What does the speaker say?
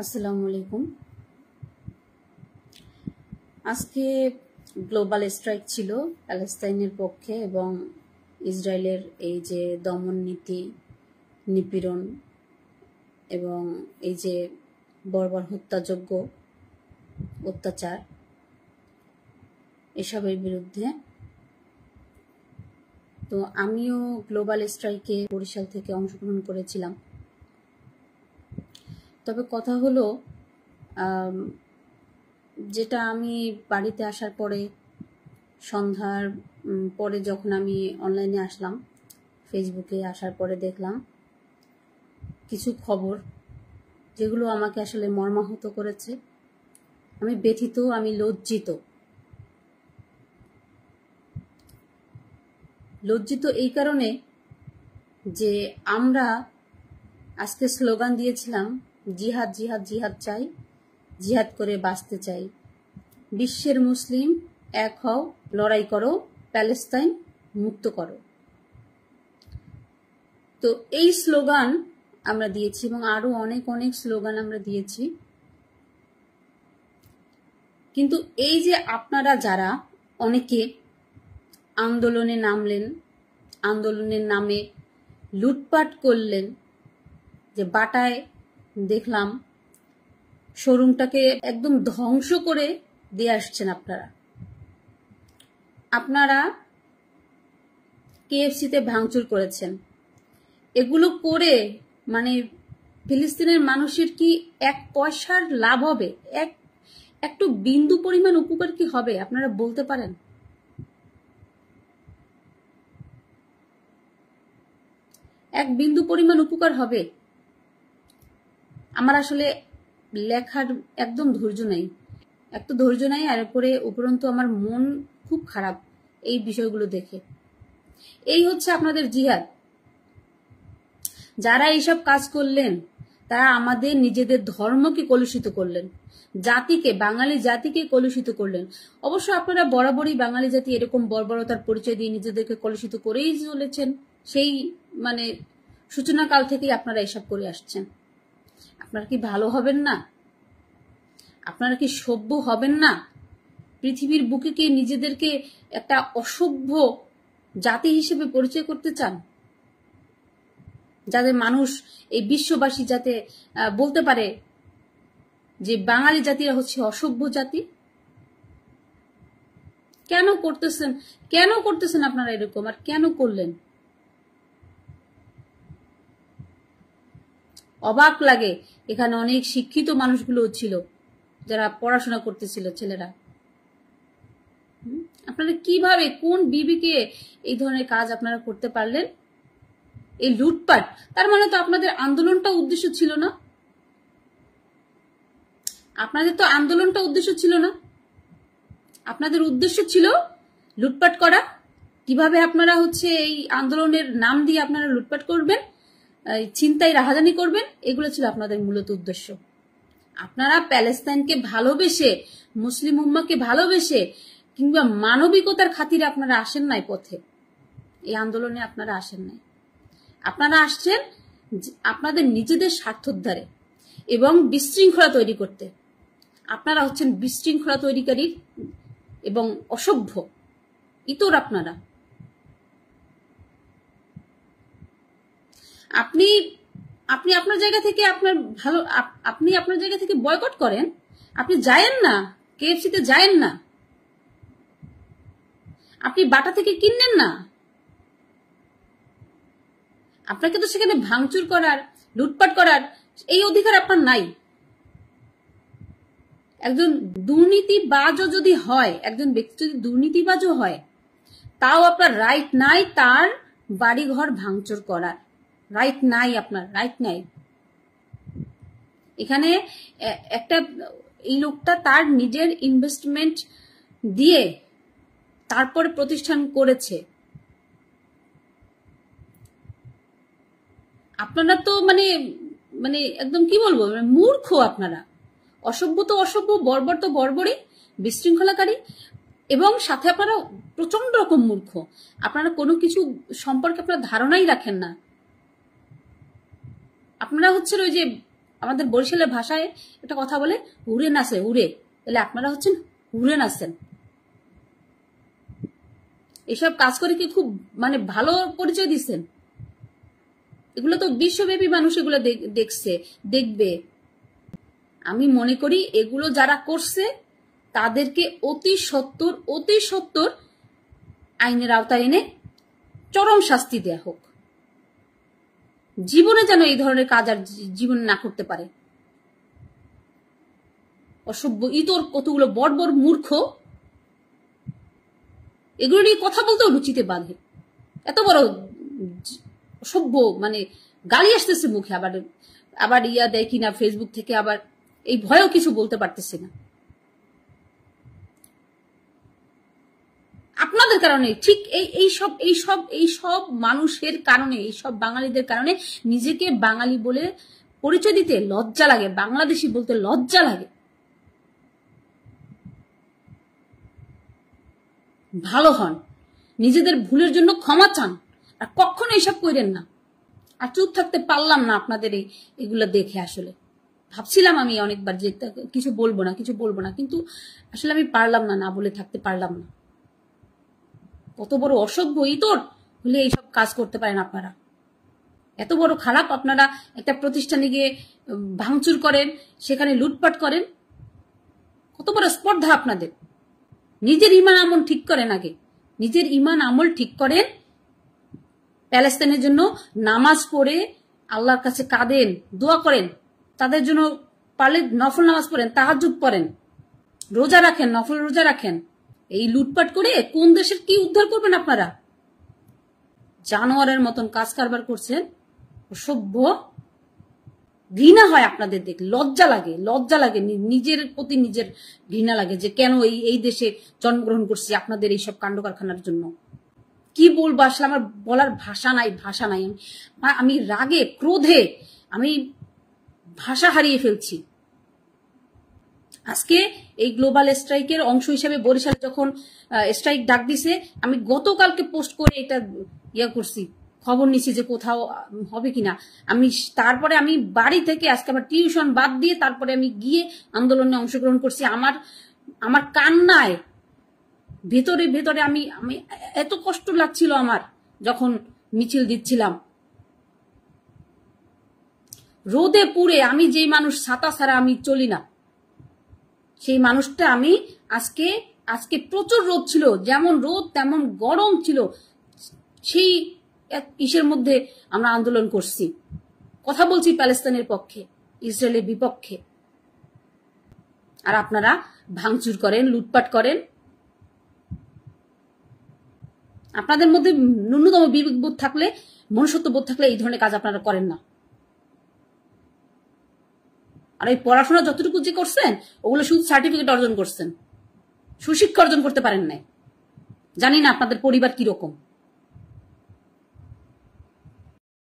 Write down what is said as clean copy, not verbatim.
আসসালামু আলাইকুম। আজকে গ্লোবাল স্ট্রাইক ছিল প্যালেস্তাইনের পক্ষে এবং ইসরায়েলের এই যে দমন নীতি, নিপীড়ন এবং এই যে বর্বর হত্যাযোগ্য অত্যাচার, এসবের বিরুদ্ধে। তো আমিও গ্লোবাল স্ট্রাইকে বরিশাল থেকে অংশগ্রহণ করেছিলাম। তবে কথা হলো, যেটা আমি বাড়িতে আসার পরে সন্ধ্যার পরে যখন আমি অনলাইনে আসলাম, ফেসবুকে আসার পরে দেখলাম কিছু খবর যেগুলো আমাকে আসলে মর্মাহত করেছে। আমি ব্যথিত, আমি লজ্জিত এই কারণে যে আমরা আজকে স্লোগান দিয়েছিলাম, জিহাদ জিহাদ জিহাদ চাই, জিহাদ করে বাঁচতে চাই, বিশ্বের মুসলিম এক হও, লড়াই করো, প্যালেস্তাইন মুক্ত করো। তো এই স্লোগান আমরা দিয়েছি এবং আরো অনেক অনেক স্লোগান আমরা দিয়েছি। কিন্তু এই যে আপনারা যারা অনেকে আন্দোলনে নামলেন, আন্দোলনের নামে লুটপাট করলেন, যে বাটায় দেখলাম শোরুমটাকে একদম ধ্বংস করে দিয়ে আসছেন আপনারা কেএফসিতে ভাঙচুর করেছেন। এগুলো করে মানে ফিলিস্তিনের মানুষের কি এক পয়সার লাভ হবে? একটু বিন্দু পরিমাণ উপকার কি হবে? আপনারা বলতে পারেন? এক বিন্দু পরিমাণ উপকার হবে? আমার আসলে লেখার একদম ধৈর্য নাই, আর এরপরে উপরন্তু আমার মন খুব খারাপ এই বিষয়গুলো দেখে। এই হচ্ছে আপনাদের জিহাদ। যারা এইসব কাজ করলেন তারা আমাদের নিজেদের ধর্মকে কলুষিত করলেন, জাতিকে, বাঙালি জাতিকে কলুষিত করলেন। অবশ্য আপনারা বরাবরই বাঙালি জাতি এরকম বর্বরতার পরিচয় দিয়ে নিজেদেরকে কলুষিত করেই চলেছেন। সেই মানে সূচনাকাল থেকেই আপনারা এসব করে আসছেন। আপনারা কি ভালো হবেন না? আপনারা কি সভ্য হবেন না? পৃথিবীর বুকে কি নিজেদেরকে একটা অসভ্য জাতি হিসেবে পরিচয় করতে চান? যাদের মানুষ, এই বিশ্ববাসী যাতে বলতে পারে যে বাঙালি জাতিরা হচ্ছে অসভ্য জাতি। কেন করতেছেন আপনারা এরকম? আর কেন করলেন? অবাক লাগে। এখানে অনেক শিক্ষিত মানুষগুলো ছিল যারা পড়াশোনা করতেছিল, ছেলেরা। আপনারা কিভাবে, কোন বিবেকে এই ধরনের কাজ আপনারা করতে পারলেন? এই লুটপাট। তার মানে তো আপনাদের আন্দোলনটা উদ্দেশ্য ছিল না। আপনাদের উদ্দেশ্য ছিল লুটপাট করা। কিভাবে আপনারা হচ্ছে এই আন্দোলনের নাম দিয়ে আপনারা লুটপাট করবেন, ছিনতাই রাহাজানি করবেন, এগুলো ছিল আপনাদের মূলত উদ্দেশ্য। আপনারা প্যালেস্তাইনকে ভালোবেসে, মুসলিম উম্মাকে ভালোবেসে কিংবা মানবিকতার খাতিরে আপনারা আসেন নাই পথে। এই আন্দোলনে আপনারা আসেন নাই। আপনারা আসছেন আপনাদের নিজেদের স্বার্থোদ্ধারে এবং বিশৃঙ্খলা তৈরি করতে। আপনারা হচ্ছেন বিশৃঙ্খলা তৈরিকারী এবং অসভ্য ইতর। আপনি আপনার জায়গা থেকে আপনার জায়গা থেকে বয়কট করেন। আপনি যায়েন না, কেএফসিতে যায়েন না, আপনি বাটা থেকে কিনেন না। আপনাকে তো সেখানে ভাঙচুর করার, লুটপাট করার এই অধিকার আপনার নাই। একজন দুর্নীতিবাজও যদি হয়, একজন ব্যক্তি যদি দুর্নীতিবাজও হয়, তাও আপনার রাইট নাই তার বাড়িঘর ভাঙচুর করার। রাইট নাই, আপনার রাইট নাই। এখানে এই লোকটা তার নিজের ইনভেস্টমেন্ট দিয়ে তারপরে প্রতিষ্ঠান করেছে। আপনারা তো মানে একদম কি বলবো, মূর্খ আপনারা। অসভ্য তো অসভ্য, বর্বর তো বর্বরই, বিশৃঙ্খলাকারী, এবং সাথে আপনারা প্রচন্ড রকম মূর্খ। আপনারা কোনো কিছু সম্পর্কে আপনারা ধারণাই রাখেন না। আপনারা হচ্ছেন ওই যে আমাদের বরিশালের ভাষায় একটা কথা বলে, উড়ে নাচে উড়ে। তাহলে আপনারা হচ্ছেন উড়ে নাচেন। এসব কাজ করে কি খুব মানে ভালো পরিচয় দিচ্ছেন? এগুলো তো বিশ্বব্যাপী মানুষ এগুলো দেখছে, দেখবে। আমি মনে করি এগুলো যারা করছে তাদেরকে অতি সত্বর আইনের আওতায় এনে চরম শাস্তি দেয়া হোক। জীবনে যেন এই ধরনের কাজ আর জীবনে না করতে পারে। অসভ্য ইতর কতগুলো বড় বড় মূর্খ, এগুলো নিয়ে কথা বলতেও রুচিতে বাঁধে। এত বড় অসভ্য, মানে গালি আসতেছে মুখে, আবার ইয়া দেয় কিনা ফেসবুক থেকে, আবার এই ভয়েও কিছু বলতে পারতেছে না। আপনাদের কারণে, ঠিক এই সব মানুষের কারণে, এই সব বাঙালিদের কারণে নিজেকে বাঙালি বলে পরিচয় দিতে লজ্জা লাগে, বাংলাদেশি বলতে লজ্জা লাগে। ভালো হন, নিজেদের ভুলের জন্য ক্ষমা চান, আর কখনো এইসব করেন না। আর চুপ থাকতে পারলাম না আপনাদের এগুলো দেখে। আসলে ভাবছিলাম আমি অনেকবার যে কিছু বলবো না, কিন্তু আসলে আমি পারলাম না বলে থাকতে পারলাম না। কত বড় অসভ্য ইতর হলে এইসব কাজ করতে পারেন আপনারা? এত বড় খারাপ আপনারা একটা প্রতিষ্ঠানে গিয়ে ভাঙচুর করেন, সেখানে লুটপাট করেন। কত বড় স্পর্ধা আপনাদের! নিজের ইমান আমল ঠিক করেন, আগে নিজের ইমান আমল ঠিক করেন। প্যালেস্তাইনের জন্য নামাজ পড়ে আল্লাহর কাছে কাঁদেন, দোয়া করেন। তাদের জন্য পারলে নফল নামাজ পড়েন, তাহাজ্জুদ পড়েন, রোজা রাখেন, নফল রোজা রাখেন। এই লুটপাট করে কোন দেশের কি উদ্ধার করবেন আপনারা? জানোয়ারের মতন কাজ কারবার করছেন। অসভ্য, ঘৃণা হয় আপনাদের দেখে, লজ্জা লাগে, নিজের প্রতি নিজের ঘৃণা লাগে যে কেন এই দেশে জন্মগ্রহণ করছি আপনাদের এইসব কাণ্ড কারখানার জন্য। কি বলবো আসলে, আমার বলার ভাষা নাই। আমি রাগে ক্রোধে আমি ভাষা হারিয়ে ফেলছি। আজকে এই গ্লোবাল স্ট্রাইকের অংশ হিসেবে বরিশালে যখন স্ট্রাইক ডাক দিছে, আমি গতকালকে পোস্ট করে এটা করছি, খবর নিছি যে কোথাও হবে কিনা। তারপরে আমি বাড়ি থেকে আজকে আমার টিউশন বাদ দিয়ে তারপরে আমি গিয়ে আন্দোলনে অংশগ্রহণ করছি। আমার কান্নায় ভেতরে আমি এত কষ্ট লাগছিল আমার, যখন মিছিল দিচ্ছিলাম রোদে পুড়ে। আমি যে মানুষ ছাতা ছাড়া আমি চলি না, সেই মানুষটা আমি আজকে প্রচুর রোদ ছিল, যেমন রোদ তেমন গরম ছিল, সেই ইসের মধ্যে আমরা আন্দোলন করছি, কথা বলছি প্যালেস্তাইনের পক্ষে, ইসরায়েলের বিপক্ষে। আর আপনারা ভাঙচুর করেন, লুটপাট করেন। আপনাদের মধ্যে ন্যূনতম বিবেকবোধ থাকলে, মনুষ্যত্ববোধ থাকলে এই ধরনের কাজ আপনারা করেন না। আর এই পড়াশোনা যতটুকু যে করছেন, ওগুলো শুধু সার্টিফিকেট অর্জন করছেন, সুশিক্ষা অর্জন করতে পারেন নাই। জানি না আপনাদের পরিবার কিরকম।